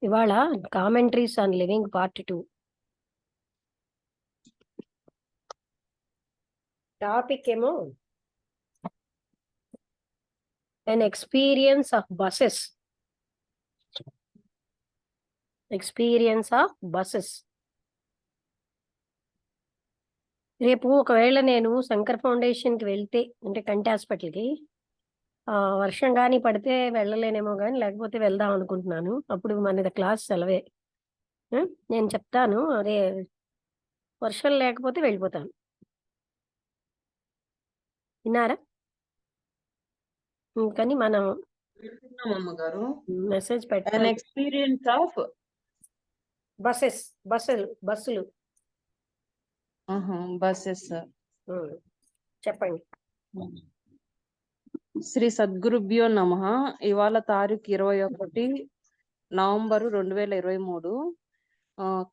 ఇవాళ commentaries on living part 2. Topic ఏమో an experience of buses. రేపు ఒకవేళ నేను శంకర్ ఫౌండేషన్కి వెళ్తే అంటే కంటి హాస్పిటల్కి వర్షం కానీ పడితే వెళ్ళలేనేమో కానీ లేకపోతే వెళ్దాం అనుకుంటున్నాను. అప్పుడు మనది క్లాస్ సెలవే. నేను చెప్తాను, అదే వర్షం లేకపోతే వెళ్ళిపోతాను. విన్నారా? కానీ మనం మెసేజ్ పెట్టాలి. ఎక్స్పీరియన్స్ ఆఫ్ బస్సులు బస్సెస్. చెప్పండి. శ్రీ సద్గురుభ్యో నమః. ఇవాళ తారీఖు 21 November 2023.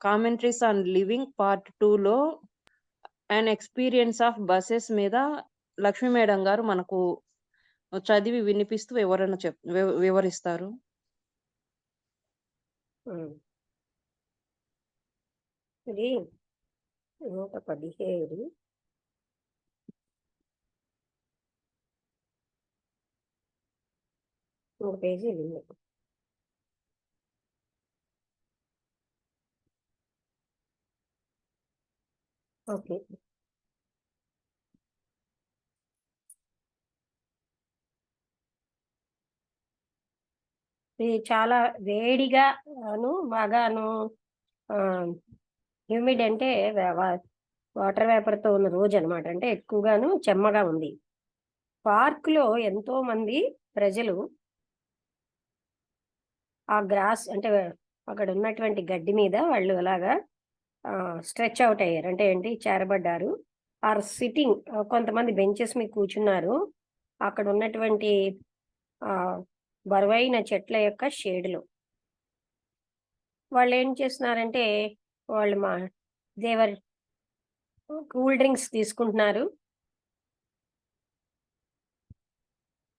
Commentaries on living part 2లో అండ్ ఎక్స్పీరియన్స్ ఆఫ్ బస్సెస్ మీద లక్ష్మీ మేడం గారు మనకు చదివి వినిపిస్తూ వివరిస్తారు. ఇది 117 3 పేజీలు. ఓకే, ఇది చాలా వేడిగాను బాగాను హ్యూమిడ్ అంటే వాటర్ వేపర్తో ఉన్న రోజు అనమాట. అంటే ఎక్కువగాను చెమ్మగా ఉంది. పార్కులో ఎంతో మంది ప్రజలు ఆ గ్రాస్ అంటే అక్కడ ఉన్నటువంటి గడ్డి మీద వాళ్ళు అలాగా స్ట్రెచ్ అవుట్ అయ్యారు. అంటే ఏంటి, చేరబడ్డారు. ఆర్ సిట్టింగ్, కొంతమంది బెంచెస్ మీద కూర్చున్నారు. అక్కడ ఉన్నటువంటి బరువైన చెట్ల యొక్క షేడ్లో వాళ్ళు ఏం చేస్తున్నారంటే వాళ్ళు దేవర్ కూల్ డ్రింక్స్ తీసుకుంటున్నారు.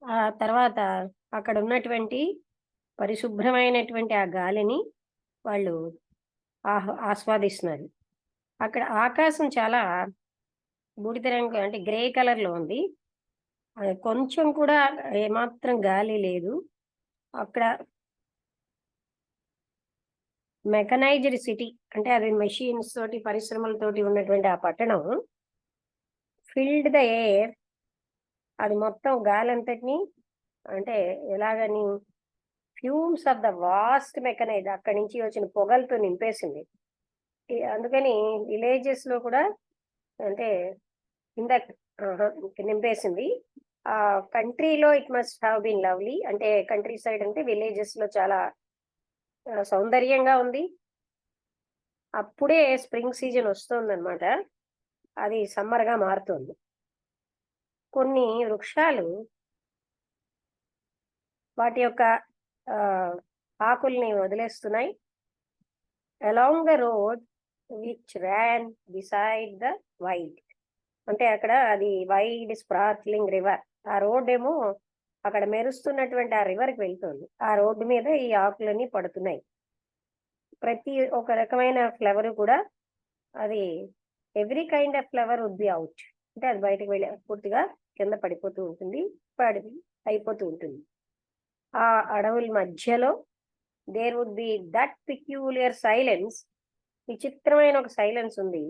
ఆ తర్వాత అక్కడ ఉన్నటువంటి పరిశుభ్రమైనటువంటి ఆ గాలిని వాళ్ళు ఆస్వాదిస్తున్నారు. అక్కడ ఆకాశం చాలా బూడిద రంగు అంటే గ్రే కలర్లో ఉంది. కొంచెం కూడా ఏమాత్రం గాలి లేదు. అక్కడ మెకనైజ్డ్ సిటీ అంటే అది మెషిన్స్ తోటి పరిశ్రమలతోటి ఉన్నటువంటి ఆ పట్టణం ఫిల్డ్ ద ఎయిర్. అది మొత్తం గాలి అంతటిని అంటే ఎలాగని fumes of the vast mechanize అక్కడి నుంచి వచ్చిన పొగలతో నింపేసింది. అందుకని విలేజెస్ లో కూడా అంటే నింపేసింది. ఆ కంట్రీలో it must have been lovely. అంటే కంట్రీ సైడ్ అంటే విలేజెస్ లో చాలా సౌందర్యంగా ఉంది. అప్పుడే స్ప్రింగ్ సీజన్ వస్తుందన్నమాట. అది సమ్మర్గా మారుతుంది. కొన్ని వృక్షాలు వాటి యొక్క ఆకుల్ని వదిలేస్తున్నాయి. Along the road which ran beside the wide, అంటే అక్కడ అది వైడ్ స్పార్క్లింగ్ రివర్. ఆ రోడ్ ఏమో అక్కడ మెరుస్తున్నటువంటి ఆ రివర్కి వెళ్తుంది. ఆ రోడ్డు మీద ఈ ఆకులన్నీ పడుతున్నాయి. ప్రతి ఒక రకమైన ఫ్లవర్ కూడా అది every kind of flower would be out, అంటే అది బయటకు వెళ్ళి పూర్తిగా కింద పడిపోతూ ఉంటుంది, అయిపోతూ ఉంటుంది. ఆ అడవుల మధ్యలో there would be that peculiar silence, విచిత్రమైన ఒక సైలెన్స్ ఉంది.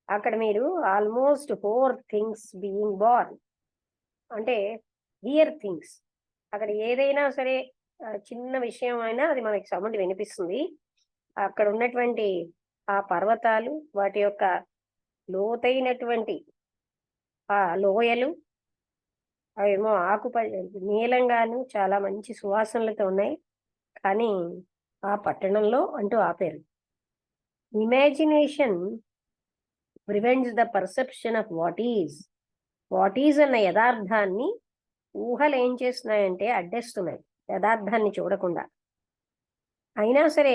అక్కడ మీరు ఆల్మోస్ట్ 4 థింగ్స్ బీయింగ్ బార్న్, అంటే హియర్ థింగ్స్. అక్కడ ఏదైనా సరే చిన్న విషయం అయినా అది మనకి సౌండ్ వినిపిస్తుంది. అక్కడ ఉన్నటువంటి ఆ పర్వతాలు, వాటి యొక్క లోతైనటువంటి ఆ లోయలు, అవేమో నీలంగాను చాలా మంచి సువాసనలతో ఉన్నాయి. కానీ ఆ పట్టణంలో అంటూ ఆపారు. Imagination prevents the perception of what is అన్న యథార్థాన్ని ఊహలు ఏం చేస్తున్నాయంటే అడ్డేస్తున్నాయి యథార్థాన్ని చూడకుండా. అయినా సరే,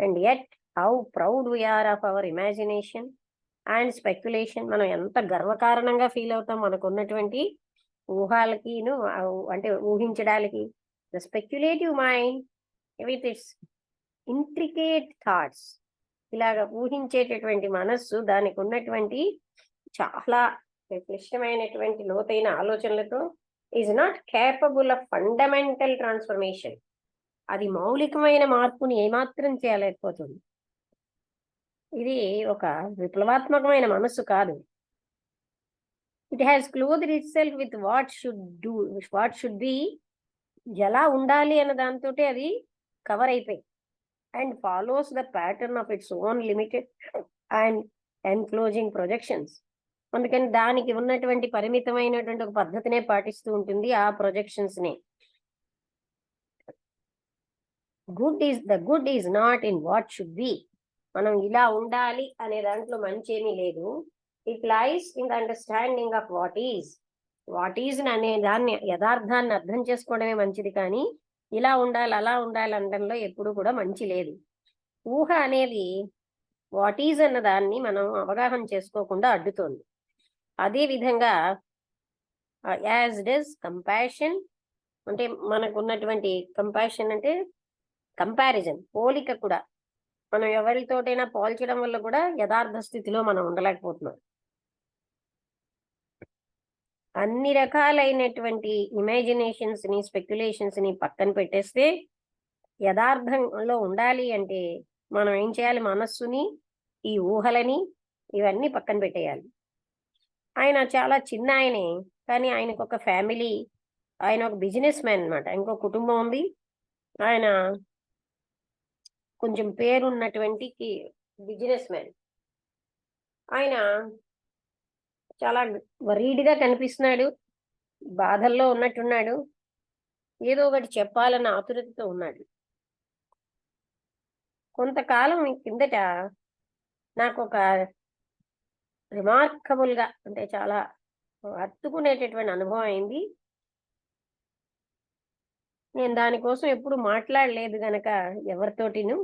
and yet how proud we are of our imagination and speculation. మనం ఎంత గర్వకారణంగా ఫీల్ అవుతాం మనకున్నటువంటి ఊహలకిను అంటే ఊహించడానికి the speculative mind with its intricate thoughts, ఇలాగ ఊహించేటటువంటి మనస్సు దానికి ఉన్నటువంటి చాలా క్లిష్టమైనటువంటి లోతైన ఆలోచనలతో is not capable of fundamental transformation. అది మౌలికమైన మార్పుని ఏమాత్రం చేయలేకపోతుంది. ఇది ఒక విప్లవాత్మకమైన మనస్సు కాదు. It has closed it self with what should do, what should B, ఎలా ఉండాలి అన్న దాంతో అది కవర్ అయిపోయి, and follows the pattern of its own limited and enclosing projections. అందుకని దానికి ఉన్నటువంటి పరిమితమైనటువంటి ఒక పద్ధతినే పాటిస్తూ ఉంటుంది, ఆ ప్రొజెక్షన్స్ ని. Good is not in what should B, మనం ఇలా ఉండాలి అనే దాంట్లో మంచి ఏమీ లేదు. It lies in the understanding of what is అనే దాన్ని, యథార్థాన్ని అర్థం చేసుకోవడమే మంచిది, కానీ ఇలా ఉండాలి అలా ఉండాలి అనడంలో ఎప్పుడు కూడా మంచి లేదు. ఊహ అనేది వాట్ ఈజ్ అన్న దాన్ని మనం అవగాహన చేసుకోకుండా అడ్డుతోంది. అదే విధంగా యాజ్ డస్ కంపాషన్, అంటే మనకు ఉన్నటువంటి కంపాషన్ అంటే కంపారిజన్, పోలిక కూడా. మనం ఎవరితోటైనా పోల్చడం వల్ల కూడా యథార్థ స్థితిలో మనం ఉండలేకపోతున్నాం. అన్ని రకాలైనటువంటి ఇమాజినేషన్స్ ని, స్పెక్యులేషన్స్ ని పక్కన పెట్టేస్తే, యథార్థంలో ఉండాలి అంటే మనం ఏం చేయాలి? మనస్సుని, ఈ ఊహలని, ఇవన్నీ పక్కన పెట్టేయాలి. ఆయన చాలా చిన్న ఆయనే, కానీ ఆయనకు ఒక ఫ్యామిలీ, ఆయన ఒక బిజినెస్ మ్యాన్ అనమాట, ఇంకో కుటుంబం ఉంది. ఆయన కొంచెం పేరున్నటువంటి బిజినెస్ మ్యాన్. ఆయన చాలా వరీడ్గా కనిపిస్తున్నాడు, బాధల్లో ఉన్నట్టున్నాడు, ఏదో ఒకటి చెప్పాలన్న ఆతురతతో ఉన్నాడు. కొంతకాలం కిందట నాకు ఒక రిమార్కబుల్ గా, అంటే చాలా హత్తుకునేటటువంటి అనుభవం అయింది. నేను దానికోసం ఎప్పుడు మాట్లాడలేదు గనక ఎవరితోటిను,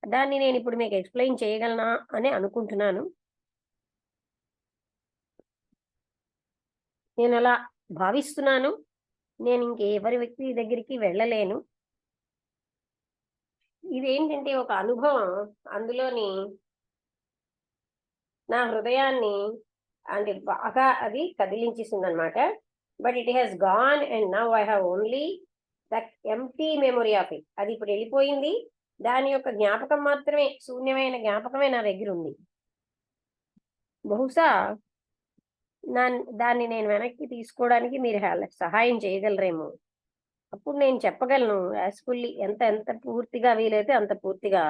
దాన్ని నేను ఇప్పుడు మీకు ఎక్స్ప్లెయిన్ చేయగలనా అని అనుకుంటున్నాను. నేను అలా భావిస్తున్నాను. నేను ఇంకెవరి వ్యక్తి దగ్గరికి వెళ్ళలేను. ఇదేంటంటే ఒక అనుభవం, అందులోని నా హృదయాన్ని అంటే బాగా అది కదిలించేసింది అనమాట. But it has gone and now I have only that empty memory of it. అది ఇప్పుడు వెళ్ళిపోయింది, దాని యొక్క జ్ఞాపకం మాత్రమే, శూన్యమైన జ్ఞాపకమే నా దగ్గర ఉంది. బహుశా దాన్ని నేను వెనక్కి తీసుకోవడానికి మీరు సహాయం చేయగలరేమో. అప్పుడు నేను చెప్పగలను యాస్ఫుల్లీ, ఎంత ఎంత పూర్తిగా వీలైతే అంత పూర్తిగా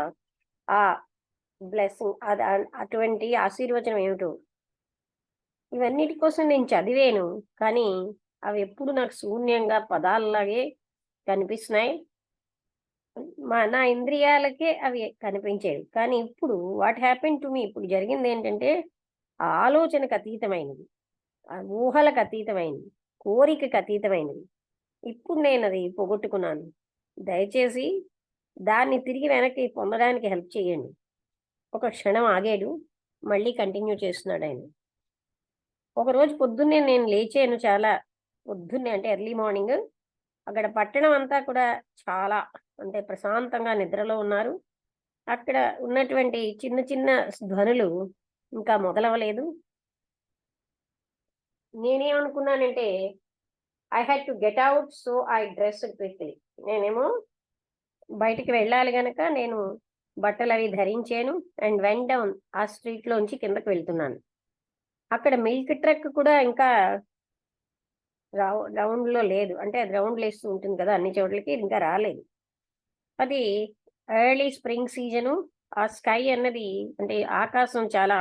ఆ బ్లెస్సింగ్, అది అటువంటి ఆశీర్వచనం ఏమిటో. ఇవన్నిటి కోసం నేను చదివాను, కానీ అవి ఎప్పుడు నాకు శూన్యంగా పదాలలాగే కనిపిస్తున్నాయి. నా ఇంద్రియాలకే అవి కనిపించేవి. కానీ ఇప్పుడు వాట్ హ్యాపెన్ టు మీ, ఇప్పుడు జరిగింది ఏంటంటే, ఆ ఆలోచనకు అతీతమైనది, ఆ ఊహలకు అతీతమైనది, కోరికకు అతీతమైనది. ఇప్పుడు నేను అది పోగొట్టుకున్నాను. దయచేసి దాన్ని తిరిగి వెనక్కి పొందడానికి హెల్ప్ చేయండి. ఒక క్షణం ఆగాడు, మళ్ళీ కంటిన్యూ చేస్తున్నాడు ఆయన. ఒకరోజు పొద్దున్నే నేను లేచాను, చాలా పొద్దున్నే అంటే ఎర్లీ మార్నింగ్. అక్కడ పట్టణం అంతా కూడా చాలా అంటే ప్రశాంతంగా నిద్రలో ఉన్నారు. అక్కడ ఉన్నటువంటి చిన్న చిన్న ధ్వనులు ఇంకా మొదలవలేదు. నేనేమనుకున్నానంటే, I had to get out, so I dressed quickly. నేనేమో బయటికి వెళ్ళాలి గనక నేను బట్టలు అవి ధరించాను అండ్ వెంట్ డౌన్, ఆ స్ట్రీట్ లోంచి కిందకి వెళ్తున్నాను. అక్కడ మిల్క్ ట్రక్ కూడా ఇంకా రౌండ్ లో లేదు, అంటే అది రౌండ్ వేస్తూ ఉంటుంది కదా అన్ని చోట్లకి, ఇంకా రాలేదు. అది ఎర్లీ స్ప్రింగ్ సీజను. ఆ స్కై అన్నది, అంటే ఆకాశం చాలా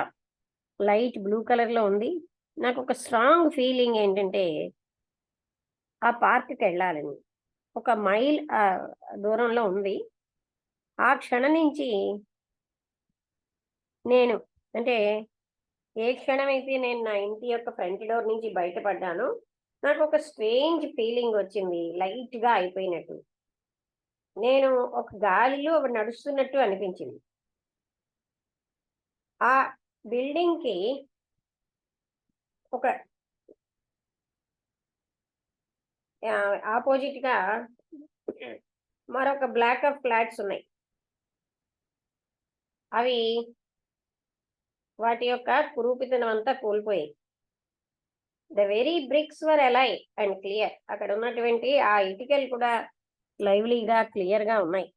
లైట్ బ్లూ కలర్ లో ఉంది. నాకు ఒక స్ట్రాంగ్ ఫీలింగ్ ఏంటంటే, ఆ పార్క్కి వెళ్ళాలని. 1 మైల్ దూరంలో ఉంది. ఆ క్షణం నుంచి నేను, అంటే ఏ క్షణమైతే నేను నా ఇంటి యొక్క ఫ్రంట్ డోర్ నుంచి బయటపడ్డానో, నాకు ఒక స్ట్రేంజ్ ఫీలింగ్ వచ్చింది, లైట్ గా అయిపోయినట్టు. నేను ఒక గాలిలో నడుస్తున్నట్టు అనిపించింది. ఆ బిల్డింగ్ కి ఒక ఆపోజిట్ గా మరొక బ్లాక్ ఆఫ్ ఫ్లాట్స్ ఉన్నాయి. అవి వాటి యొక్క కురూపితనం అంతా కోల్పోయాయి. The very bricks were alive and clear. అక్కడ ఉన్నటువంటి ఆ ఇటుకలు కూడా లైవ్లీగా క్లియర్ గా ఉన్నాయి.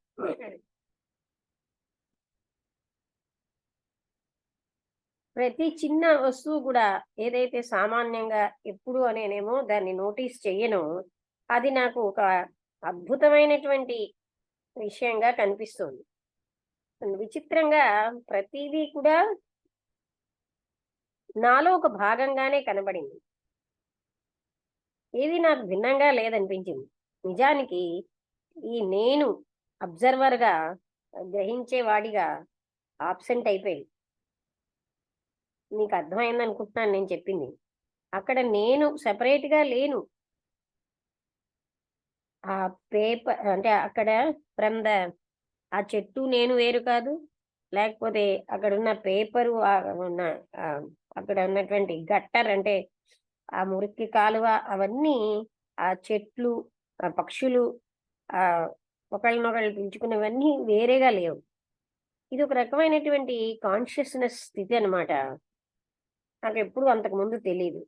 ప్రతి చిన్న వస్తువు కూడా ఏదైతే సామాన్యంగా ఎప్పుడు అనేనేమో దాన్ని నోటీస్ చెయ్యను, అది నాకు ఒక అద్భుతమైనటువంటి విషయంగా కనిపిస్తుంది. విచిత్రంగా ప్రతిదీ కూడా నాలో ఒక భాగంగానే కనబడింది. ఏది నాకు భిన్నంగా లేదనిపించింది. నిజానికి ఈ నేను అబ్జర్వర్ గా, గ్రహించేవాడిగా ఆబ్సెంట్ అయిపోయింది. నీకు అర్థమైంది అనుకుంటున్నాను నేను చెప్పింది. అక్కడ నేను సెపరేట్ గా లేను. ఆ పేపర్ అంటే అక్కడ ఫ్రమ్ ద ఆ చెట్టు నేను వేరు కాదు, లేకపోతే అక్కడ ఉన్న పేపరు ఉన్న అక్కడ ఉన్నటువంటి గట్టర్ అంటే ఆ మురికి కాలువ, అవన్నీ ఆ చెట్లు, ఆ పక్షులు, ఆ ఒకళ్ళనొకళ్ళు పిలుచుకునేవన్నీ వేరేగా లేవు. ఇది ఒక రకమైనటువంటి కాన్షియస్నెస్ స్థితి అనమాట. నాకు ఎప్పుడు అంతకు ముందు తెలియదు.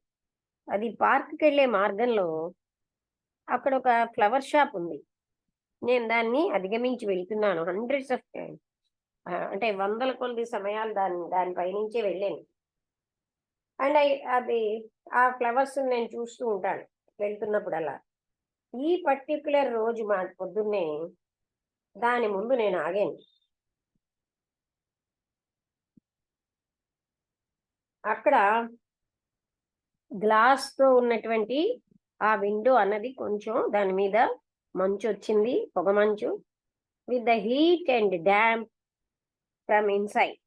అది పార్క్కి వెళ్ళే మార్గంలో అక్కడ ఒక ఫ్లవర్ షాప్ ఉంది. నేను దాన్ని అధిగమించి వెళ్తున్నాను. హండ్రెడ్స్ ఆఫ్ అంటే వందల కొద్ది సమయాలు దానిపై నుంచే వెళ్ళాను. అండ్ అది ఆ ఫ్లవర్స్ నేను చూస్తూ ఉంటాను వెళ్తున్నప్పుడు. అలా ఈ పర్టిక్యులర్ రోజు మా పొద్దున్నే దాని ముందు నేను ఆగాను. అక్కడ గ్లాస్ తో ఉన్నటువంటి ఆ విండో అన్నది కొంచెం దాని మీద మంచు వచ్చింది, పొగ మంచు, with the heat and damp from inside.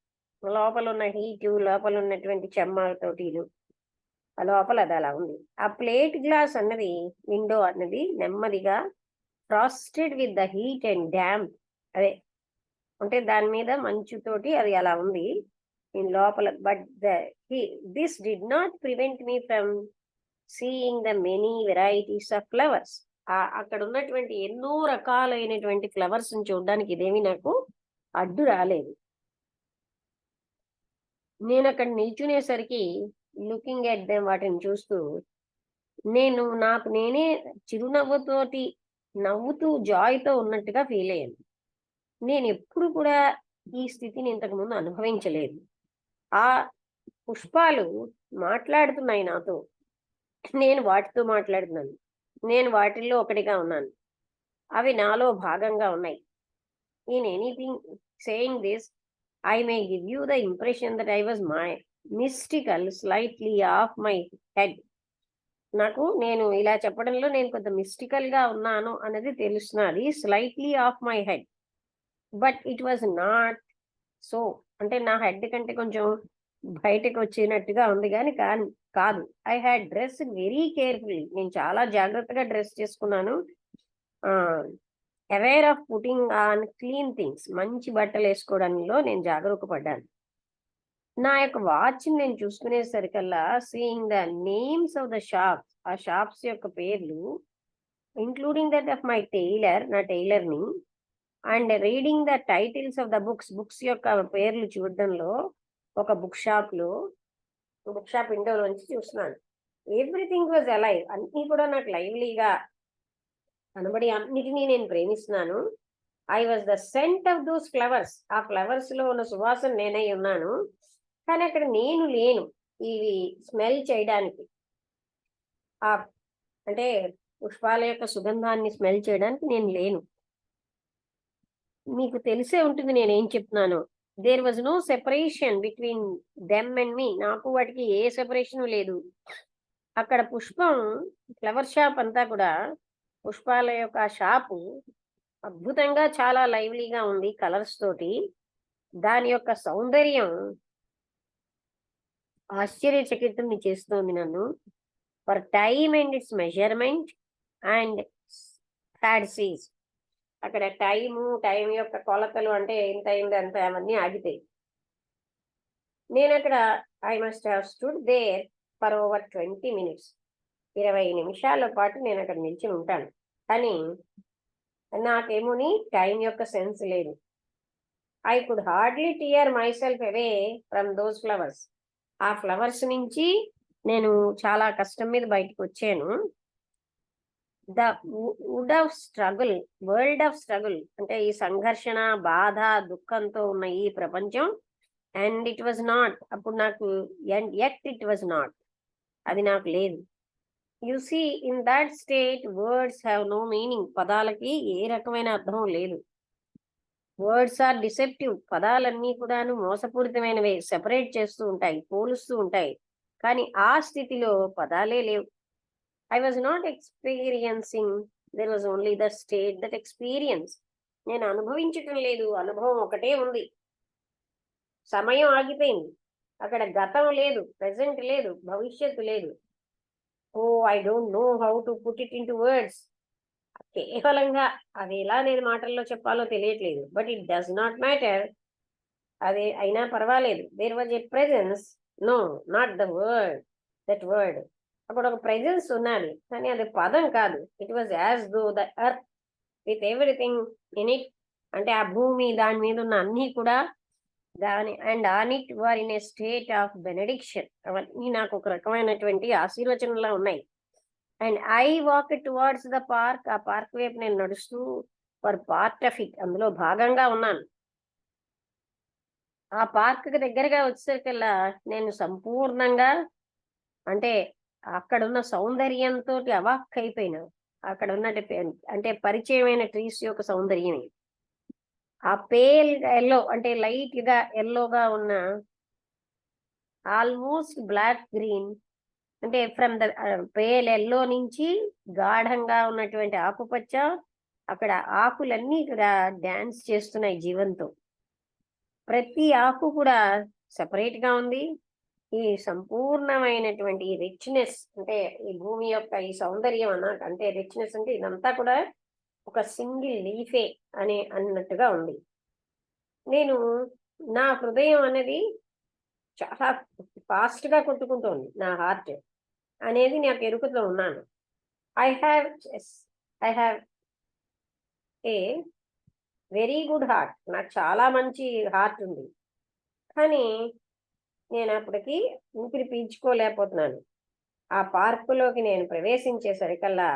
లోపల ఉన్న హీటు, లోపల ఉన్నటువంటి చెమ్మతోటీలు, ఆ లోపల అది అలా ఉంది. ఆ ప్లేట్ గ్లాస్ అన్నది, విండో అన్నది నెమ్మదిగా frosted with the heat and damp, అదే అంటే దాని మీద మంచుతోటి అది అలా ఉంది లోపల. But this did not prevent me from seeing the many varieties of flowers. అక్కడ ఉన్నటువంటి ఎన్నో రకాలైనటువంటి ఫ్లవర్స్ చూడడానికి ఇదేమి నాకు అడ్డు రాలేదు. నేను అక్కడ నిల్చునేసరికి లుకింగ్ ఎట్ దెమ్, వాటిని చూస్తూ నాకు నేనే చిరునవ్వుతోటి నవ్వుతూ జాయ్తో ఉన్నట్టుగా ఫీల్ అయ్యాను. నేను ఎప్పుడు కూడా ఈ స్థితిని ఇంతకు ముందు అనుభవించలేదు. ఆ పుష్పాలు మాట్లాడుతున్నాయి నాతో, నేను వాటితో మాట్లాడుతున్నాను. నేను వాటిల్లో ఒకటిగా ఉన్నాను, అవి నాలో భాగంగా ఉన్నాయి. In anything saying this, I may give you the impression that I was mystical, slightly off my head. నేను ఇలా చెప్పడంలో నేను కొంత మిస్టికల్ గా ఉన్నాను అన్నది తెలుస్తున్నది. Slightly of my head, but it was not so. అంటే నా హెడ్ కంటే కొంచెం బయటకు వచ్చినట్టుగా ఉంది, కానీ కాదు. I had dress very carefully. నేను చాలా జాగ్రత్తగా డ్రెస్ చేసుకున్నాను. Aware of putting on clean things. మంచి బట్టలు వేసుకోవడంలో నేను జాగ్రత్త పడ్డాను. నా యొక్క వాచ్ నేను చూసుకునేసరికల్లా, seeing the names of the shops, ఆ షాప్స్ యొక్క పేర్లు, including that of my tailor, నా టైలర్ని, and reading the titles of the books యొక్క పేర్లు చూడడంలో, ఒక బుక్ షాప్ విండోలోంచి చూస్తున్నాను. Everything was alive. అన్నీ కూడా నాకు లైవ్లీగా కనబడి అన్నిటినీ నేను ప్రేమిస్తున్నాను. I was the scent of those flowers. ఆ ఫ్లవర్స్ లో ఉన్న సువాసన నేనై ఉన్నాను, కానీ అక్కడ నేను లేను ఇవి స్మెల్ చేయడానికి. అంటే పుష్పాల యొక్క సుగంధాన్ని స్మెల్ చేయడానికి నేను లేను. మీకు తెలిసే ఉంటుంది నేనేం చెప్తున్నాను. There was no separation between them and me. నాకు వాటికి ఏ సెపరేషన్ లేదు. అక్కడ ఫ్లవర్ షాప్ అంతా కూడా, పుష్పాల యొక్క షాపు అద్భుతంగా చాలా లైవ్లీగా ఉంది కలర్స్ తోటి. దాని యొక్క సౌందర్యం ఆశ్చర్యచకితుల్ని చేస్తోంది నన్ను. For time and it's measurement and had seize. అక్కడ టైం యొక్క కొలతలు, అంటే ఎంత అయింది అంత, అవన్నీ ఆగితాయి. నేను అక్కడ I must have stood there for over 20 minutes. 20 నిమిషాల పాటు నేను అక్కడ నిల్చుని ఉంటాను. కానీ నాకేమోని టైం యొక్క సెన్స్ లేదు. I could hardly tear myself away from those flowers. ఆ ఫ్లవర్స్ నుంచి నేను చాలా కష్టం మీద బయటకు వచ్చాను. The wood of struggle, world of struggle అంటే ఈ సంఘర్షణ, బాధ, దుఃఖంతో ఉన్న ఈ ప్రపంచం. అండ్ ఇట్ వాజ్ నాట్, అప్పుడు నాకు, and yet it was not, అది నాకు లేదు. You see in that state words have no meaning. పదాలకి ఏ రకమైన అర్థం లేదు. Words are deceptive. పదాలన్నీ కూడాను మోసపూరితమైనవే, సెపరేట్ చేస్తూ ఉంటాయి, పోలుస్తూ ఉంటాయి. కానీ ఆ స్థితిలో పదాలే లేవు. I was not experiencing, there was only the state that experience. నేను అనుభవించటం లేదు, అనుభవం ఒకటే ఉంది. సమయం ఆగిపోయింది. అక్కడ గతం లేదు, ప్రెసెంట్ లేదు, భవిష్యత్తు లేదు. Oh I don't know how to put it into words. కేవలంగా అది ఎలా నేను మాటల్లో చెప్పాలో తెలియట్లేదు. But it does not matter. అదే అయినా పర్వాలేదు. There was a presence, no not the word, that word. అక్కడ ఒక ప్రెజెన్స్ ఉన్నది, కానీ అది పదం కాదు. It was as though the earth with everything in it, అంటే ఆ భూమి, దాని మీద ఉన్న అన్ని కూడా దాని and on it were in a state of benediction. అవన్నీ నాకు ఒక రకమైనటువంటి ఆశీర్వచనంలా ఉన్నాయి. And I walk towards the park. ఆ పార్క్ వైపు నేను నడుస్తూ, ఫర్ పార్ట్ ఆఫ్ ఇట్, అందులో భాగంగా ఉన్నాను. ఆ పార్క్ కి దగ్గరగా వచ్చేసరికల్లా నేను సంపూర్ణంగా, అంటే అక్కడున్న సౌందర్యంతో అవాక్కైపోయినా. అక్కడ ఉన్నట్టు అంటే పరిచయమైన ట్రీస్ యొక్క సౌందర్యమే. ఆ పేల్ ఎల్లో, అంటే లైట్ గా ఎల్లోగా ఉన్న, ఆల్మోస్ట్ బ్లాక్ గ్రీన్, అంటే ఫ్రమ్ ద పేల్ ఎల్లో నుంచి గాఢంగా ఉన్నటువంటి ఆకుపచ్చ. అక్కడ ఆకులన్నీ కూడా డాన్స్ చేస్తున్నాయి జీవంతో. ప్రతి ఆకు కూడా సెపరేట్ గా ఉంది. ఈ సంపూర్ణమైనటువంటి ఈ రిచ్నెస్, అంటే ఈ భూమి యొక్క ఈ సౌందర్యం అన్నమాట. అంటే రిచ్నెస్ అంటే ఇదంతా కూడా ఒక సింగిల్ లీఫే అన్నట్టుగా ఉంది. నేను, నా హృదయం అనేది చాలా ఫాస్ట్ గా కొట్టుకుంటోంది. నా హార్ట్ అనేది నాకు ఎరుకతో ఉన్నాను. I have I have a very good heart. నాకు చాలా మంచి హార్ట్ ఉంది. కానీ నేను అప్పటికి ఊపిరి పీల్చుకోలేకపోతున్నాను. ఆ పార్కులోకి నేను ప్రవేశించేసరికల్లా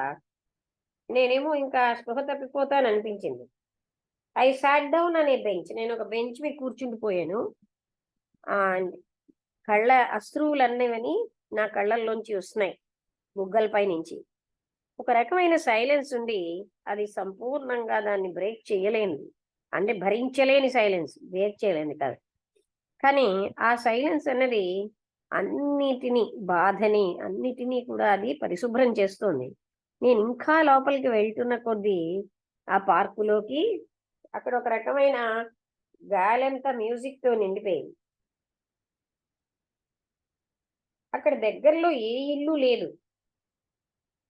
నేనేమో ఇంకా స్పృహ తప్పిపోతాను అనిపించింది. ఐ సాట్ డౌన్ అనే బెంచ్. నేను ఒక బెంచ్ మీద కూర్చుండిపోయాను. అండ్ కళ్ళ అశ్రువులన్నవని నా కళ్ళల్లోంచి వస్తున్నాయి, బుగ్గలపై నుంచి. ఒక రకమైన సైలెన్స్ ఉండి, అది సంపూర్ణంగా దాన్ని బ్రేక్ చేయలేనిది, అంటే భరించలేని సైలెన్స్, బ్రేక్ చేయలేని కాదు. కానీ ఆ సైలెన్స్ అన్నది అన్నిటినీ, బాధని అన్నిటినీ కూడా అది పరిశుభ్రం చేస్తోంది. నేను ఇంకా లోపలికి వెళ్తున్న కొద్దీ ఆ పార్కులోకి, అక్కడ ఒక రకమైన గాలంతా మ్యూజిక్ తో నిండిపోయింది. అక్కడ దగ్గరలో ఏ ఇల్లు లేదు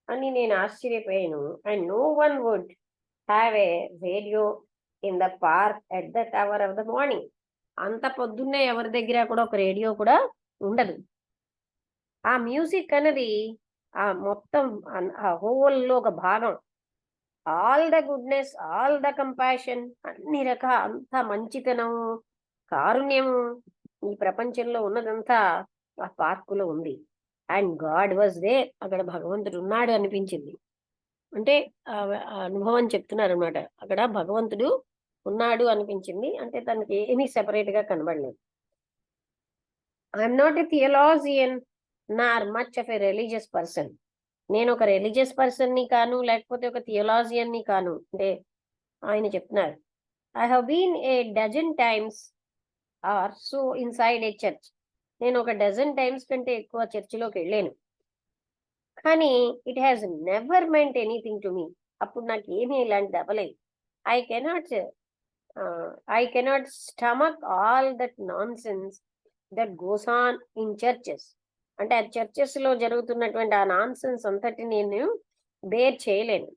అని నేను ఆశ్చర్యపోయాను. And no one would have a radio in the park at the hour of the morning. అంత పొద్దున్నే ఎవరి దగ్గర కూడా ఒక రేడియో కూడా ఉండదు. ఆ మ్యూజిక్ అన్నది ఆ మొత్తం ఆ హోల్ లో ఒక భాగం. All the goodness, all the compassion, అన్ని రకాల అంత మంచితనము, కారుణ్యము ఈ ప్రపంచంలో ఉన్నదంతా ఆ పార్కులో ఉంది. And God was there. అక్కడ భగవంతుడు ఉన్నాడు అనిపించింది. అంటే ఆ అనుభవం చెప్తున్నారు అనమాట. అక్కడ భగవంతుడు ఉన్నాడు అనిపించింది. అంటే తనకి ఏమీ సెపరేట్ గా కనబడలేదు. I'm not a theologian Nar much of a religious person. నేను ఒక రిలీజియస్ పర్సన్ ని కాను, లేకపోతే ఒక థియలాజియన్ ని కాను. అంటే ఆయన చెప్తున్నారు, I have been a dozen times or so inside a church. నేను ఒక డజన్ టైమ్స్ కంటే ఎక్కువ చర్చిలోకి వెళ్ళాను. కానీ it has never meant anything to me. అప్పుడు నాకు ఏమీ ఇలాంటిది అవ్వలేదు. I cannot I cannot stomach all that nonsense that goes on in churches. అంటే ఆ చర్చెస్ లో జరుగుతున్నటువంటి ఆ నాన్ సెన్స్ అంతటి నేను బేర్ చేయలేను.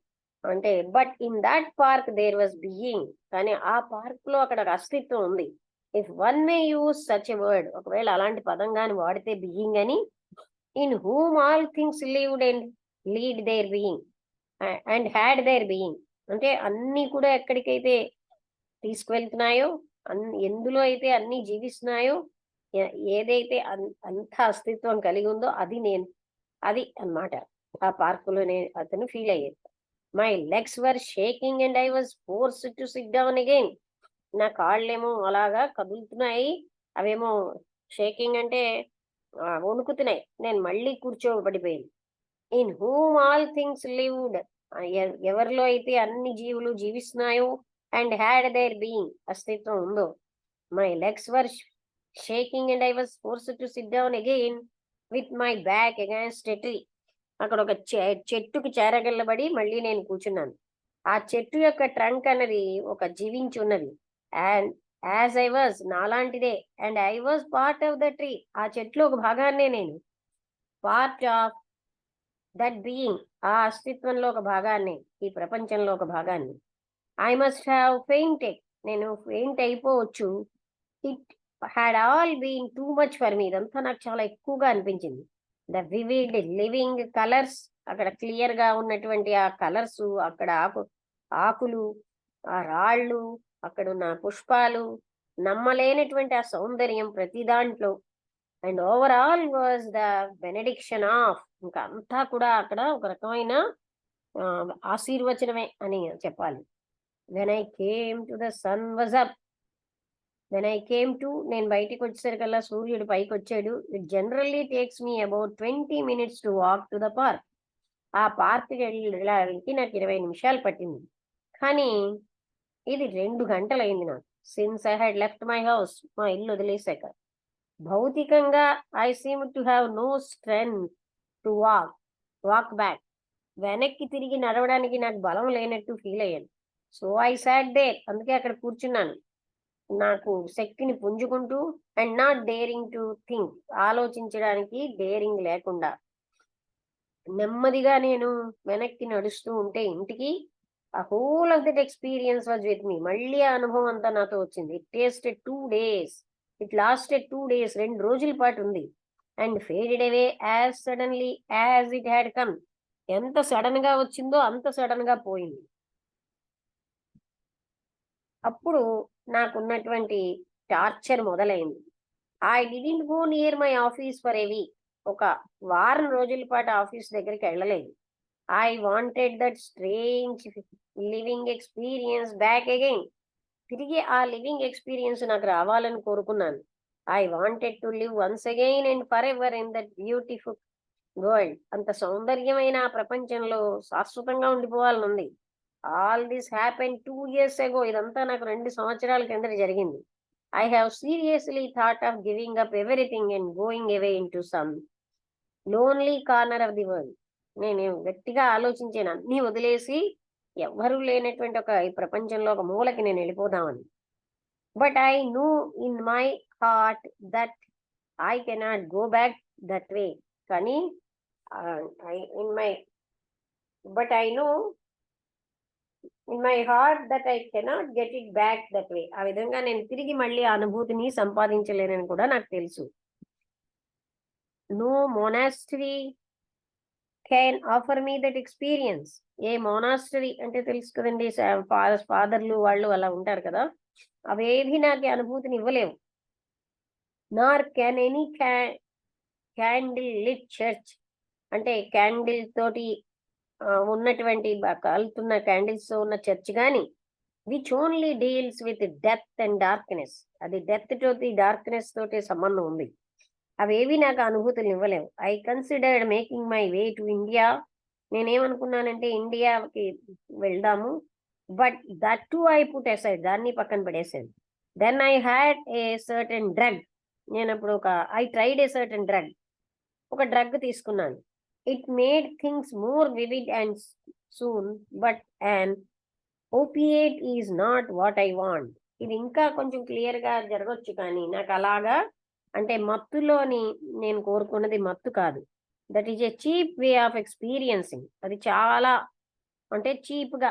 అంటే but in that park there was being. కానీ ఆ పార్క్ లో అక్కడ ఒక అస్తిత్వం ఉంది. If one may use such a word, ఒకవేళ అలాంటి పదం గాని వాడితే, బీయింగ్ అని, in whom all things lived and lead their being and had their being. అంటే అన్ని కూడా ఎక్కడికైతే తీసుకువెళ్తున్నాయో, ఎందులో అయితే అన్ని జీవిస్తున్నాయో, ఏదైతే అంత అస్తిత్వం కలిగి ఉందో అది నేను, అది అన్నమాట. ఆ పార్కులోనే అతను ఫీల్ అయ్యేది. My legs were shaking and I was forced to sit down again. నా కాళ్ళేమో అలాగా కదులుతున్నాయి, అవేమో షేకింగ్ అంటే వణుకుతున్నాయి. నేను మళ్ళీ కూర్చోబడిపోయాను. In whom all things lived, ఎవరిలో అయితే అన్ని జీవులు జీవిస్తున్నాయో, అండ్ హ్యాడ్ దేర్ బీయింగ్ అస్తిత్వం ఉందో. My legs were shaking and I was forced to sit down again with my back against a tree. అక్కడ ఒక చెట్టుకు చేరగల్లబడి మళ్ళీ నేను కూర్చున్నాను. ఆ చెట్టు యొక్క ట్రంక్ అన్నది ఒక జీవించి ఉన్నది. అండ్ యాజ్ ఐ వాజ్, నాలాంటిదే, and I was part of the tree, ఆ చెట్లు ఒక భాగాన్నే నేను. పార్ట్ ఆఫ్ దట్ బీయింగ్, ఆ అస్తిత్వంలో ఒక భాగాన్ని, ఈ ప్రపంచంలో ఒక భాగాన్ని. ఐ మస్ట్ హ్యావ్ ఫెయింటెడ్, నేను ఫెయింట్ అయిపోవచ్చు. It had all been too much for me, ఇదంతా నాకు చాలా ఎక్కువగా అనిపించింది. ద వివిడ్ లివింగ్ కలర్స్, అక్కడ క్లియర్ గా ఉన్నటువంటి ఆ కలర్స్, అక్కడ ఆకులు, ఆ రాళ్ళు, అక్కడ ఉన్న పుష్పాలు, నమ్మలేనటువంటి ఆ సౌందర్యం ప్రతి దాంట్లో. And overall was the benediction of, ఇంకా అంతా కూడా అక్కడ ఒక రకమైన ఆశీర్వచనమే అని చెప్పాలి. When I came to the son was up, when I came to, నేను బయటికి వచ్చేసరికల్లా సూర్యుడు పైకి వచ్చాడు. It generally takes me about 20 minutes to walk to the park. ఆ పార్క్కి వెళ్ళడానికి నాకు 20 నిమిషాలు పట్టింది. కానీ ఇది 2 గంటలైంది నాకు. Since I had left my house, మా ఇల్లు వదిలేశాక. భౌతికంగా I seem to have no strength to walk back. వెనక్కి తిరిగి నడవడానికి నాకు బలం లేనట్టు ఫీల్ అయ్యాను. సో ఐ సాట్ దేర్, అందుకే అక్కడ కూర్చున్నాను, నాకు శక్తిని పుంజుకుంటూ. And not daring to think, ఆలోచించడానికి డేరింగ్ లేకుండా. నెమ్మదిగా నేను వెనక్కి నడుస్తూ ఉంటే ఇంటికి, ఆ whole of that experience was with me, మళ్ళీ ఆ అనుభవం అంతా నాతో వచ్చింది. It tasted 2 days, it lasted 2 days, 2 రోజుల పాటు ఉంది. And faded away as suddenly as it had come, ఎంత సడన్ గా వచ్చిందో అంత సడన్ గా పోయింది. అప్పుడు నాకున్నటువంటి టార్చర్ మొదలైంది. I didn't go near my office for a week, ఒక వారం రోజుల పాటు ఆఫీస్ దగ్గరికి వెళ్ళలేదు. I wanted that strange living experience back again, తిరిగి ఆ లివింగ్ ఎక్స్పీరియన్స్ నాకు రావాలని కోరుకున్నాను. I wanted to live once again and for ever in that beautiful world, అంత సౌందర్యమైన ఆ ప్రపంచంలో శాశ్వతంగా ఉండిపోవాలని ఉంది. All this happen 2 years ago, ఇదంతా నాకు 2 సంవత్సరాల కిందట జరిగింది. I have seriously thought of giving up everything and going away in to some lonely corner of the world. నేను గట్టిగా ఆలోచించాను, అన్ని వదిలేసి ఎవ్వరూ లేనటువంటి ఒక ఈ ప్రపంచంలో ఒక మూలకి నేను వెళ్ళిపోదామని. But I know in my heart that I cannot go back that way. కానీ but I know in my heart that I cannot get it back that way. ఆ విధంగా నేను తిరిగి మళ్ళీ ఆ అనుభూతిని సంపాదించలేనని కూడా నాకు తెలుసు. No monastery can offer me that experience. A monastery అంటే తెలుసు కదండి, ఫాదర్లు వాళ్ళు అలా ఉంటారు కదా, అవేవి నాకు ఈ అనుభూతిని ఇవ్వలేవు. Nor can any candle lit church, అంటే క్యాండిల్ తోటి ఉన్నటువంటి కాలుతున్న క్యాండిల్స్ తో ఉన్న చర్చ్ గాని, which only deals with death and darkness, అది డెత్ తోటి డార్క్నెస్ తోటి సంబంధం ఉంది. అవేవి నాకు అనుభూతులు ఇవ్వలేవు. I considered making my way to India, నేనేమనుకున్నానంటే ఇండియాకి వెళ్దాము. But that too I put aside, దాన్ని పక్కన పడేసాను. Then I had a certain drug, నేను అప్పుడు I tried a certain drug, ఒక డ్రగ్ తీసుకున్నాను. It made things more vivid and soon, but and opiate is not what I want. ఇది ఇంకా కొంచెం క్లియర్ గా జరగచ్చు, కానీ నాకు అలాగా, అంటే మత్తులోని నేను కోరుకున్నది మత్తు కాదు. That is a cheap way of experiencing, అది చాలా అంటే చీప్ గా,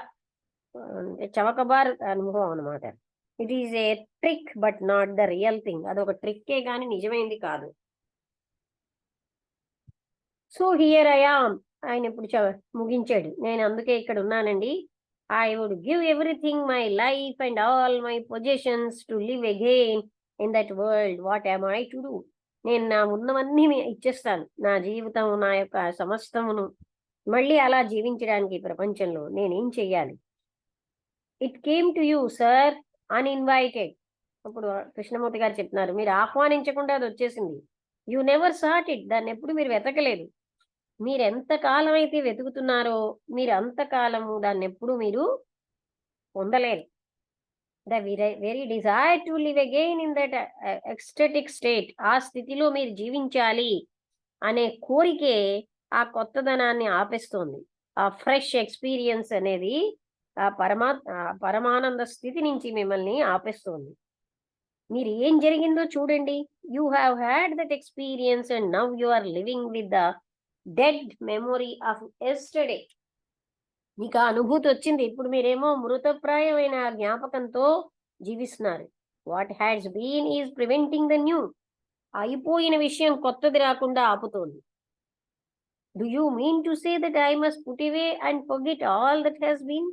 చవకబార్ అనుభవం అనమాట. It is a trick but not the real thing, అదొక ట్రిక్కే కానీ నిజమైంది కాదు. సో హియర్ ఐ యామ్, ఆయన ఇప్పుడు ముగించాడు. నేను అందుకే ఇక్కడ ఉన్నానండి. I would give everything my life and all my positions to live again in that world. What am I to do? నేను నా ఉన్నవన్నీ ఇచ్చేస్తాను. నా జీవితం, నా యొక్క సమస్తమును మళ్ళీ అలా జీవించడానికి ప్రపంచంలో నేనేం చెయ్యాలి? It came to you sir uninvited. ఇప్పుడు కృష్ణమూర్తి గారు చెప్తున్నారు, మీరు ఆహ్వానించకుండా అది వచ్చేసింది. You never sought it. దాన్ని ఎప్పుడు మీరు వెతకలేదు. మీరు ఎంత కాలం అయితే వెతుకుతున్నారో మీరు అంతకాలము దాన్ని ఎప్పుడు మీరు పొందలేరు. The very desire to live again in that ecstatic state, ఆ స్థితిలో మీరు జీవించాలి అనే కోరికే ఆ కొత్తదనాన్ని ఆపేస్తోంది. ఆ ఫ్రెష్ ఎక్స్పీరియన్స్ అనేది ఆ పరమానంద స్థితి నుంచి మిమ్మల్ని ఆపేస్తోంది. మీరు ఏం జరిగిందో చూడండి. You have had that experience and now you are living with the dead memory of yesterday. మీకు ఆ అనుభూతి వచ్చింది. ఇప్పుడు మీరేమో మృతప్రాయమైన జ్ఞాపకంతో జీవిస్తున్నారు. What has been is preventing the new. అయిపోయిన విషయం కొత్తది రాకుండా ఆపుతోంది. Do you mean to say that I must put away and forget all that has been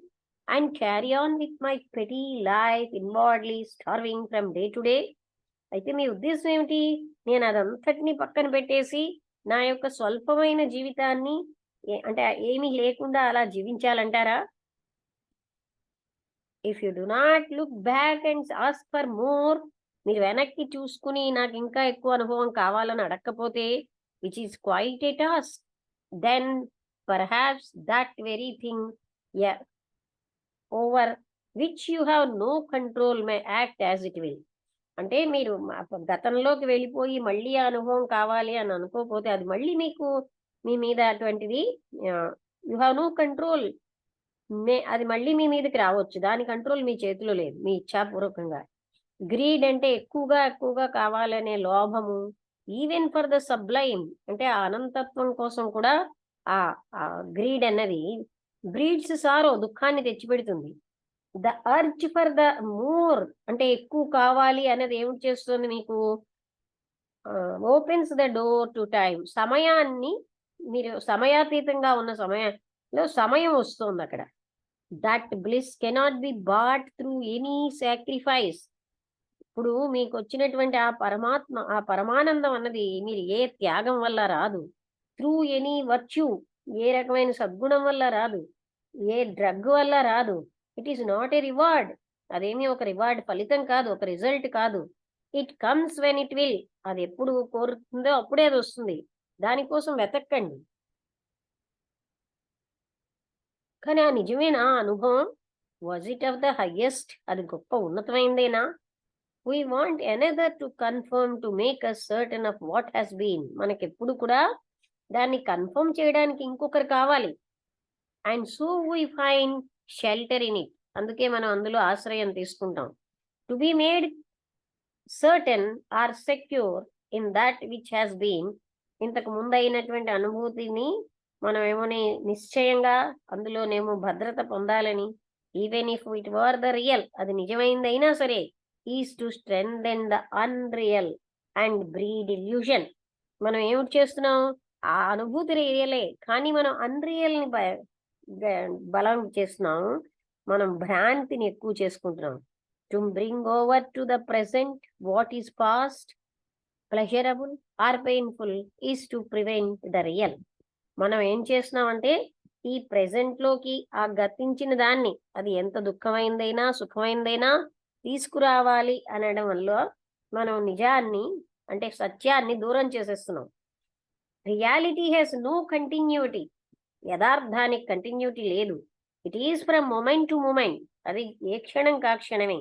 and carry on with my petty life inwardly starving from day to day? అయితే మీ ఉద్దేశం ఏమిటి? నేను అదంతటినీ పక్కన పెట్టేసి నా యొక్క స్వల్పమైన జీవితాన్ని అంటే ఏమీ లేకుండా అలా జీవించాలంటారా? If you do not look back and ask for more, మీరు వెనక్కి చూసుకుని నాకు ఇంకా ఎక్కువ అనుభవం కావాలని అడగకపోతే, which is quite a task, then perhaps that very thing over which you have no control may act as it will. అంటే మీరు గతంలోకి వెళ్ళిపోయి మళ్ళీ ఆ అనుభవం కావాలి అని అనుకోకపోతే అది మళ్ళీ మీకు మీ మీద అటువంటిది యు హ్యావ్ నో కంట్రోల్. అది మళ్ళీ మీ మీదకి రావచ్చు. దాని కంట్రోల్ మీ చేతిలో లేదు, మీ ఇచ్ఛాపూర్వకంగా. గ్రీడ్ అంటే ఎక్కువగా ఎక్కువగా కావాలనే లోభము. ఈవెన్ ఫర్ ద సబ్లైమ్ అంటే ఆ అనంతత్వం కోసం కూడా ఆ గ్రీడ్ అన్నది బ్రీడ్స్ సారో, దుఃఖాన్ని తెచ్చిపెడుతుంది. The urge for the more అంటే ఎక్కువ కావాలి అనేది ఏమిటి చేస్తుంది మీకు? Opens the door to time. సమయాన్ని మీరు సమయాతీతంగా ఉన్న సమయంలో సమయం వస్తుంది అక్కడ. That bliss cannot be bought through any sacrifice. ఇప్పుడు మీకు వచ్చినటువంటి ఆ పరమాత్మ, ఆ పరమానందం అన్నది మీరు ఏ త్యాగం వల్ల రాదు. త్రూ ఎనీ వర్చ్యూ, ఏ రకమైన సద్గుణం వల్ల రాదు, ఏ డ్రగ్ వల్ల రాదు. It is not a reward. అదేమీ ఒక రివార్డ్ ఫలితం కాదు, ఒక రిజల్ట్ కాదు. It comes when it will. అది ఎప్పుడు కోరుతుందో అప్పుడే అది వస్తుంది. దానికోసం వెతక్కండి. కానీ ఆ నిజమేనా అనుభవం? Was it of the highest? అది గొప్ప ఉన్నతమైందేనా? We want another to confirm to make us certain of what has been. మనకెప్పుడు కూడా దాన్ని కన్ఫర్మ్ చేయడానికి ఇంకొకరు కావాలి. And so we find shelter in it. అందుకే మనం అందులో ఆశ్రయం తీసుకుంటాం. To be made certain or secure in that which has been. ఇంతకు ముందు అయినటువంటి అనుభూతిని మనం ఏమోని నిశ్చయంగా అందులోనేమో భద్రత పొందాలని. Even if it were the real, అది నిజమైందైనా సరే, is to strengthen the unreal and breed illusion. మనం ఏమిటి చేస్తున్నాం? ఆ అనుభూతి రియలే, కానీ మనం అన్రియల్ ని బలం చేస్తున్నాం. మనం భ్రాంతిని ఎక్కువ చేసుకుంటున్నాం. To bring over to the present what is past pleasurable or painful is to prevent the real. మనం ఏం చేస్తున్నామంటే ఈ ప్రెసెంట్ లోకి ఆ గతించిన దాన్ని, అది ఎంత దుఃఖమైందైనా సుఖమైందైనా తీసుకురావాలి అనడం వల్ల మనం నిజాన్ని అంటే సత్యాన్ని దూరం చేసేస్తున్నాం. Reality has no continuity. యథార్థానికి కంటిన్యూటీ లేదు. It is from moment to moment. అది ఏ క్షణం కా క్షణమే.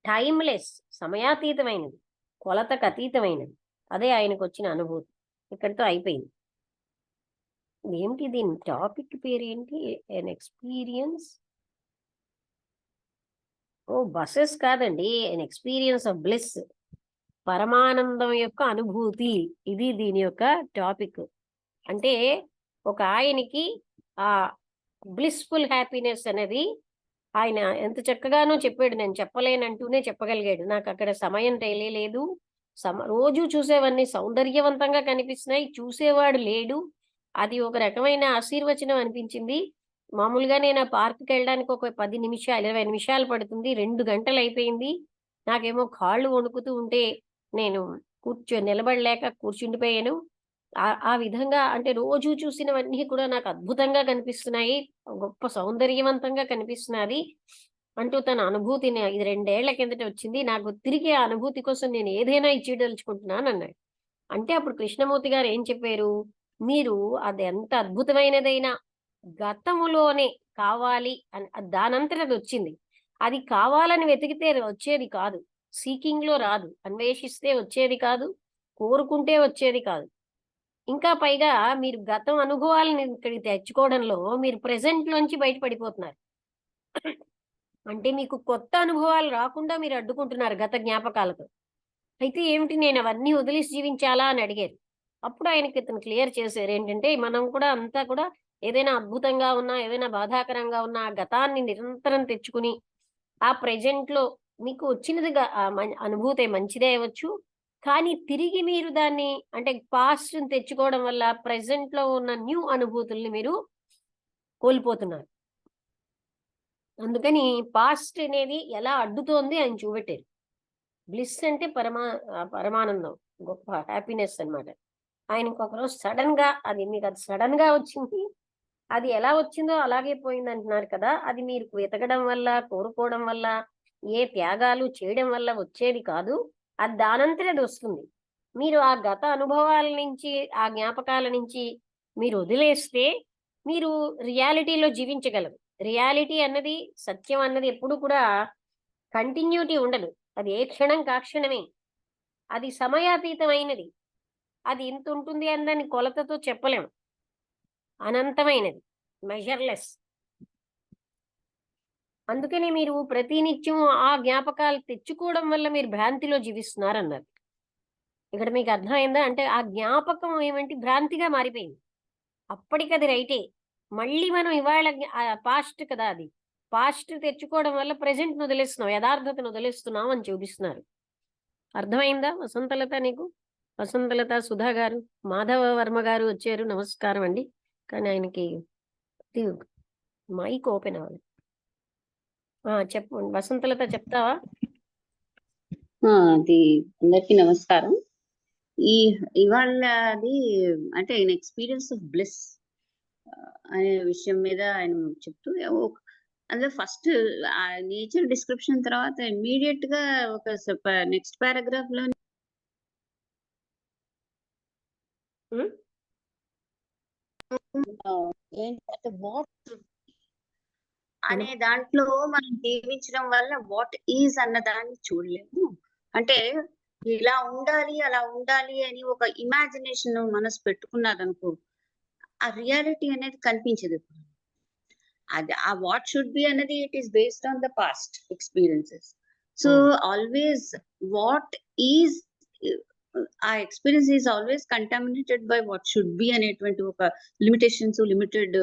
టైమ్లెస్, సమయాతీతమైనది, కొలతకు అతీతమైనది. అదే ఆయనకు వచ్చిన అనుభూతి. ఇక్కడితో అయిపోయింది. ఏమిటి దీని టాపిక్ పేరు ఏంటి? An experience. ఓ బసెస్ కాదండి, ఎన్ ఎక్స్పీరియన్స్ ఆఫ్ బ్లిస్. పరమానందం యొక్క అనుభూతి, ఇది దీని యొక్క టాపిక్. అంటే ఒక ఆయనకి ఆ బ్లిస్ఫుల్ హ్యాపీనెస్ అనేది ఆయన ఎంత చక్కగానో చెప్పాడు. నేను చెప్పలేనంటూనే చెప్పగలిగాడు. నాకు అక్కడ సమయం తెలియలేదు. రోజు చూసేవన్నీ సౌందర్యవంతంగా కనిపిస్తున్నాయి, చూసేవాడు లేడు. అది ఒక రకమైన ఆశీర్వచనం అనిపించింది. మామూలుగా నేను ఆ పార్క్‌కి వెళ్ళడానికి ఒక 10 నిమిషాలు, 20 నిమిషాలు పడుతుంది. 2 గంటలు అయిపోయింది. నాకేమో కాళ్ళు వణుకుతూ ఉంటే నేను నిలబడలేక కూర్చుండిపోయాను. ఆ విధంగా అంటే రోజు చూసినవన్నీ కూడా నాకు అద్భుతంగా కనిపిస్తున్నాయి. గొప్ప సౌందర్యవంతంగా కనిపిస్తున్నది అంటూ తన అనుభూతిని ఇది 2 ఏళ్ల కిందట వచ్చింది. నాకు తిరిగి ఆ అనుభూతి కోసం నేను ఏదైనా ఇచ్చేయదలుచుకుంటున్నానన్నాడు. అంటే అప్పుడు కృష్ణమూర్తి గారు ఏం చెప్పారు? మీరు అది ఎంత అద్భుతమైనదైనా గతములోనే కావాలి అని దానంతట అదొచ్చింది. అది కావాలని వెతికితే వచ్చేది కాదు. సీకింగ్‌లో రాదు. అన్వేషిస్తే వచ్చేది కాదు. కోరుకుంటే వచ్చేది కాదు. ఇంకా పైగా మీరు గతం అనుభవాలను ఇక్కడికి తెచ్చుకోవడంలో మీరు ప్రెజెంట్‌లోంచి బయట పడిపోతున్నారు. అంటే మీకు కొత్త అనుభవాలు రాకుండా మీరు అడ్డుకుంటున్నారు గత జ్ఞాపకాలతో. అయితే ఏమిటి నేనవన్నీ వదిలేసి జీవించాలా అని అడిగారు. అప్పుడు ఆయనకి ఇతను క్లియర్ చేశారు. ఏంటంటే, మనం కూడా అంతా కూడా ఏదైనా అద్భుతంగా ఉన్నా, ఏదైనా బాధాకరంగా ఉన్నా, ఆ గతాన్ని నిరంతరం తెచ్చుకుని, ఆ ప్రెజెంట్‌లో మీకు వచ్చినదిగా అనుభూతి మంచిదే అవ్వచ్చు. కానీ తిరిగి మీరు దాన్ని అంటే పాస్ట్‌ని తెచ్చుకోవడం వల్ల ప్రెజెంట్‌లో ఉన్న న్యూ అనుభూతుల్ని మీరు కోల్పోతున్నారు. అందుకని పాస్ట్ అనేది ఎలా అడ్డుతోంది ఆయన చూపెట్టారు. బ్లిస్ అంటే పరమానందం. గొప్ప హ్యాపీనెస్ అన్నమాట. ఆయనకి ఒకరోజు సడెన్‌గా అది సడెన్‌గా వచ్చింది. అది ఎలా వచ్చిందో అలాగే పోయిందంటున్నారు కదా! అది మీరు వెతకడం వల్ల, కోరుకోవడం వల్ల, ఏ త్యాగాలు చేయడం వల్ల వచ్చేది కాదు. అది దానంతట అదొస్తుంది. మీరు ఆ గత అనుభవాల నుంచి, ఆ జ్ఞాపకాల నుంచి మీరు వదిలేస్తే, మీరు రియాలిటీలో జీవించగలరు. రియాలిటీ అన్నది, సత్యం అన్నది ఎప్పుడు కూడా కంటిన్యూటీ ఉండదు. అది ఏ క్షణంకాక్షణమే. అది సమయాతీతమైనది. అది ఇంతుంటుంది అని దాన్ని కొలతతో చెప్పలేం. అనంతమైనది. మెజర్‌లెస్. అందుకని మీరు ప్రతినిత్యం ఆ జ్ఞాపకాలు తెచ్చుకోవడం వల్ల మీరు భ్రాంతిలో జీవిస్తున్నారన్నారు. ఇక్కడ మీకు అర్థమైందా? అంటే ఆ జ్ఞాపకం ఏమంటే భ్రాంతిగా మారిపోయింది. అప్పటికది రైటే. మళ్ళీ మనం ఇవాళ పాస్ట్ కదా అది. పాస్ట్ తెచ్చుకోవడం వల్ల ప్రెజెంట్‌ని వదిలేస్తున్నాం. యథార్థతను వదిలేస్తున్నాం అని చూపిస్తున్నారు. అర్థమైందా వసంతలత నీకు? వసంతలత సుధా గారు, మాధవ వర్మ గారు వచ్చారు. నమస్కారం అండి. కానీ ఆయనకి తి మైక్ ఓపెన్ అవ్వలేదు. చెప్పు వసంతలత చెప్తావా? అది అందరికీ నమస్కారం. ఇవాళది అంటే ఆయన ఎక్స్‌పీరియన్స్ ఆఫ్ బ్లిస్ అనే విషయం మీద ఆయన చెప్తూ అందులో ఫస్ట్ నేచర్ డిస్క్రిప్షన్ తర్వాత ఇమ్మీడియేట్‌గా ఒక నెక్స్ట్ పారాగ్రాఫ్‌లో హ్మ్. ఏంటంటే అనే దాంట్లో మనం జీవించడం వల్ల వాట్ ఈజ్ అన్న దాన్ని చూడలేము. అంటే ఇలా ఉండాలి, అలా ఉండాలి అని ఒక ఇమాజినేషన్ మనసు పెట్టుకున్నదనుకో, ఆ రియాలిటీ అనేది కనిపించదు. అది ఆ వాట్ షుడ్ బి అన్నది it is based on the past experiences. So always what is ఆ experience is always contaminated by what should be అనేటువంటి ఒక లిమిటెడ్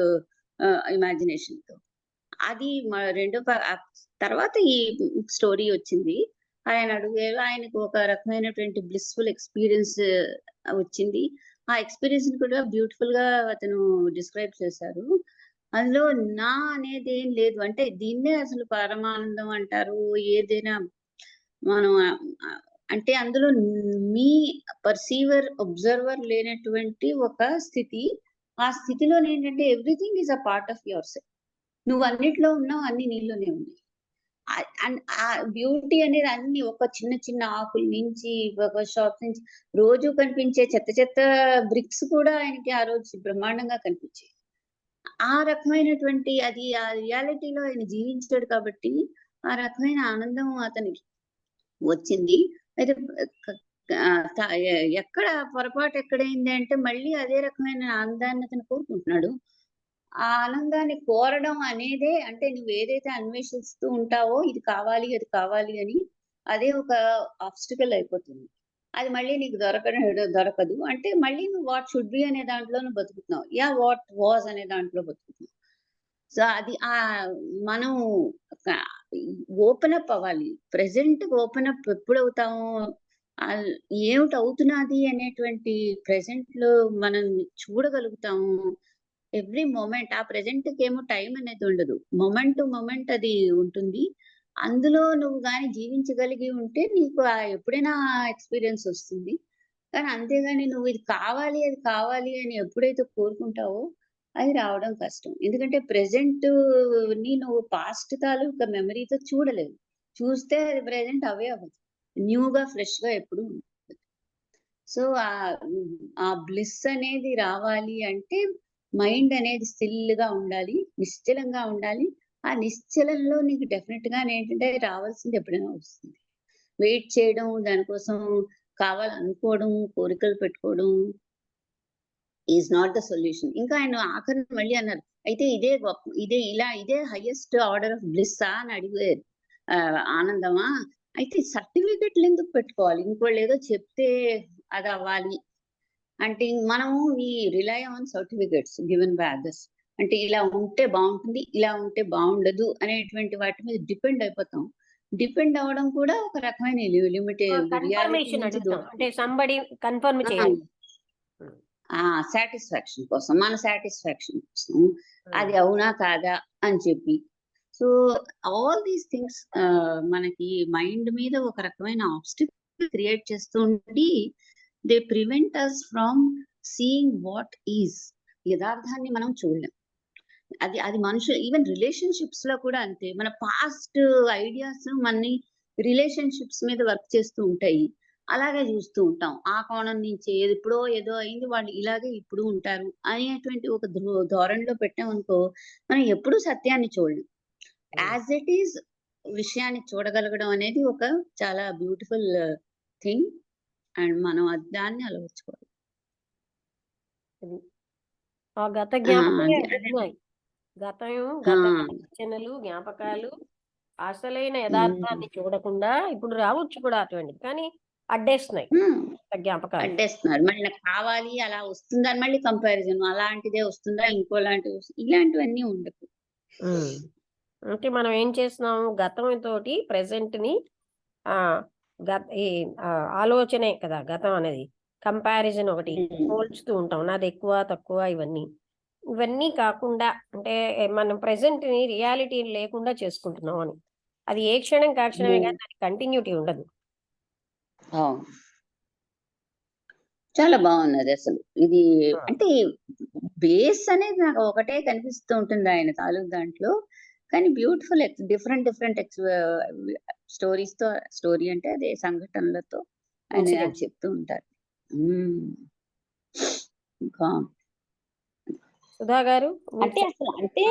ఇమాజినేషన్‌తో. అది రెండో తర్వాత ఈ స్టోరీ వచ్చింది. ఆయనకు ఒక రకమైనటువంటి బ్లిస్‌ఫుల్ ఎక్స్‌పీరియన్స్ వచ్చింది. ఆ ఎక్స్‌పీరియన్స్‌ని కూడా బ్యూటిఫుల్‌గా అతను డిస్క్రైబ్ చేశారు. అందులో నా అనేదేం లేదు. అంటే దీన్నే అసలు పరమానందం అంటారు. ఏదైనా మనం అంటే అందులో మీ పర్సీవర్, అబ్జర్వర్ లేనటువంటి ఒక స్థితి. ఆ స్థితిలోనేంటంటే everything is a part of your self. నువ్వు అన్నిట్లో ఉన్నావు. అన్ని నీలోనే ఉన్నాయి. అండ్ ఆ బ్యూటీ అనేది అన్ని ఒక చిన్న చిన్న ఆకుల నుంచి, ఒక షాప్ నుంచి రోజు కనిపించే చెత్త చెత్త బ్రిక్స్ కూడా ఆయనకి ఆ రోజు బ్రహ్మాండంగా కనిపించాయి. ఆ రకమైనటువంటి అది ఆ రియాలిటీలో ఆయన జీవించాడు కాబట్టి, ఆ రకమైన ఆనందం అతనికి వచ్చింది. అయితే ఎక్కడ పొరపాటు ఎక్కడైంది అంటే మళ్ళీ అదే రకమైన ఆనందాన్ని అతను కోరుకుంటున్నాడు. ఆ ఆనందాన్ని కోరడం అనేదే అంటే నువ్వేదైతే అన్వేషిస్తూ ఉంటావో ఇది కావాలి, అది కావాలి అని అదే ఒక ఆబ్స్టికల్ అయిపోతుంది. అది మళ్ళీ నీకు దొరకదు. అంటే మళ్ళీ నువ్వు వాట్ షుడ్ బి అనే దాంట్లో నువ్వు బతుకుతున్నావు. వాట్ వాస్ అనే దాంట్లో బతుకుతున్నావు. సో అది మనం ఓపెన్ అప్ అవ్వాలి. ప్రెజెంట్ ఓపెన్ అప్ ఎప్పుడవుతామో ఏమిటి అవుతున్నది అనేటువంటి ప్రెసెంట్ లో మనం చూడగలుగుతాము. ఎవ్రీ మూమెంట్ ఆ ప్రెసెంట్ కేమో టైం అనేది ఉండదు. మొమెంట్ టు మొమెంట్ అది ఉంటుంది. అందులో నువ్వు గాని జీవించగలిగి ఉంటే నీకు ఎప్పుడైనా ఎక్స్పీరియన్స్ వస్తుంది. కానీ అంతేగాని నువ్వు ఇది కావాలి, అది కావాలి అని ఎప్పుడైతే కోరుకుంటావో అది రావడం కష్టం. ఎందుకంటే ప్రెజెంట్ ని నువ్వు పాస్ట్ తాలూకా మెమరీతో చూడలేవు. చూస్తే అది ప్రెజెంట్ అవే అవ్వదు. న్యూగా, ఫ్రెష్‌గా ఎప్పుడు ఉండదు. సో, ఆ బ్లిస్ అనేది రావాలి అంటే మైండ్ అనేది స్టిల్‌గా ఉండాలి. నిశ్చలంగా ఉండాలి. ఆ నిశ్చలంలో నీకు డెఫినిట్‌గా ఏంటంటే రావాల్సింది ఎప్పుడైనా వస్తుంది. వెయిట్ చేయడం, దానికోసం కావాలనుకోవడం, కోరికలు పెట్టుకోవడం ఈజ్ నాట్ ద సొల్యూషన్. ఇంకా ఆయన ఆఖరిన మళ్ళీ అన్నారు. అయితే ఇదే గొప్ప, ఇదే హైయెస్ట్ ఆర్డర్ ఆఫ్ బ్లిస్సా అని అడిగారు. ఆనందమా? అయితే సర్టిఫికెట్లు ఎందుకు పెట్టుకోవాలి? ఇంకోళ్ళు ఏదో చెప్తే అది అవ్వాలి అంటే మనము rely on certificates given by others. అంటే ఇలా ఉంటే బాగుంటుంది, ఇలా ఉంటే బాగుండదు అనేటువంటి వాటి మీద డిపెండ్ అయిపోతాం. డిపెండ్ అవ్వడం కూడా ఒక రకమైన రియాలిటీ కన్ఫర్మేషన్ నుంచి అడుగుతాం. అంటే సంబడి కన్ఫర్మ్ చేయాలి. సాటిస్ఫాక్షన్ కోసం, మన సాటిస్ఫాక్షన్ కోసం అది అవునా కాదా అని చెప్పి. సో ఆల్ దీస్ థింగ్స్ మనకి మైండ్ మీద ఒక రకమైన ఆబ్స్టికల్ క్రియేట్ చేస్తుండి they prevent us from seeing what is. యథార్థాన్ని మనం చూడలేం. అది మనుషులు ఈవెన్ రిలేషన్షిప్స్ లో కూడా అంతే. మన పాస్ట్ ఐడియాస్ మనని రిలేషన్షిప్స్ మీద వర్క్ చేస్తూ ఉంటాయి. అలాగే చూస్తూ ఉంటాం. ఆ కోణం నుంచి ఎప్పుడో ఏదో అయింది, వాళ్ళు ఇలాగే ఇప్పుడు ఉంటారు అనేటువంటి ఒక ధోరణిలో పెట్టామనుకో మనం ఎప్పుడూ సత్యాన్ని చూడలేం. యాజ్ ఇట్ ఈజ్ విషయాన్ని చూడగలగడం అనేది ఒక చాలా బ్యూటిఫుల్ థింగ్. అండ్ మనం దాన్ని అలవర్చుకోవాలి. ఆ గత జ్ఞాపకాలే అదే అడుగుతున్నాయి. గత ఆ, ఆలోచనలు, జ్ఞాపకాలు అసలైన యథార్థాన్ని చూడకుండా ఇప్పుడు రావచ్చు కూడా అటువంటిది. కానీ అడ్డేస్తున్నాయి జ్ఞాపకాలు. అడ్డేస్తున్నారు. మళ్ళీ నాకు కావాలి అలా వస్తుందని మళ్ళీ కంపారిజన్, అలాంటిదే వస్తుందా ఇంకోలాంటిది ఇలాంటివన్నీ ఉండదు. అంటే మనం ఏం చేస్తున్నాము, గతం తోటి ప్రెసెంట్ ని ఈ ఆలోచనే కదా గతం అనేది. కంపారిజన్ ఒకటి పోల్చుతూ ఉంటాం. నాది ఎక్కువ తక్కువ ఇవన్నీ కాకుండా అంటే మనం ప్రెసెంట్ ని రియాలిటీ లేకుండా చేసుకుంటున్నాం అని. అది ఏ క్షణం కాక్షణమే కానీ దానికి కంటిన్యూటీ ఉండదు. చాలా బాగున్నది అసలు ఇది. అంటే బేస్ అనేది నాకు ఒకటే కనిపిస్తూ ఉంటుంది ఆయన తాలూకు దాంట్లో. కానీ బ్యూటిఫుల్ డిఫరెంట్ స్టోరీస్ తో, స్టోరీ అంటే అదే సంఘటనలతో ఆయన Incident. చెప్తూ ఉంటారు. ఇంకా సుధా గారు అంటే అసలు అంటే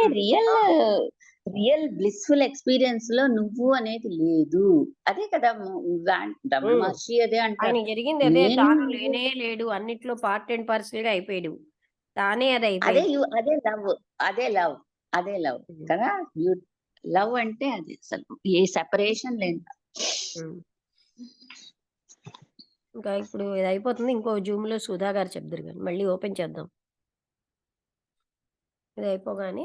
రియల్ బ్లిస్ఫుల్ ఎక్స్పీరియన్స్ లో నువ్వు అనేది లేదు. అదే కదా రమణ మహర్షి అదే అంటారు. ఆయన జరిగింది అదే. నేను తాను లేనే లేడు, అన్నిట్లో పార్ట్ అండ్ పార్సల్ గా అయిపోయాడు. తానే అది అయిపోయింది. అదే లవ్ కదా. లవ్ అంటే అది అసలు ఏ సెపరేషన్ లేదు. ఇంకా ఇప్పుడు ఇది అయిపోతుంది. ఇంకో జూమ్ లో సుధా గారు చెప్తారు కానీ మళ్ళీ ఓపెన్ చేద్దాం. ఇది అయిపోగానే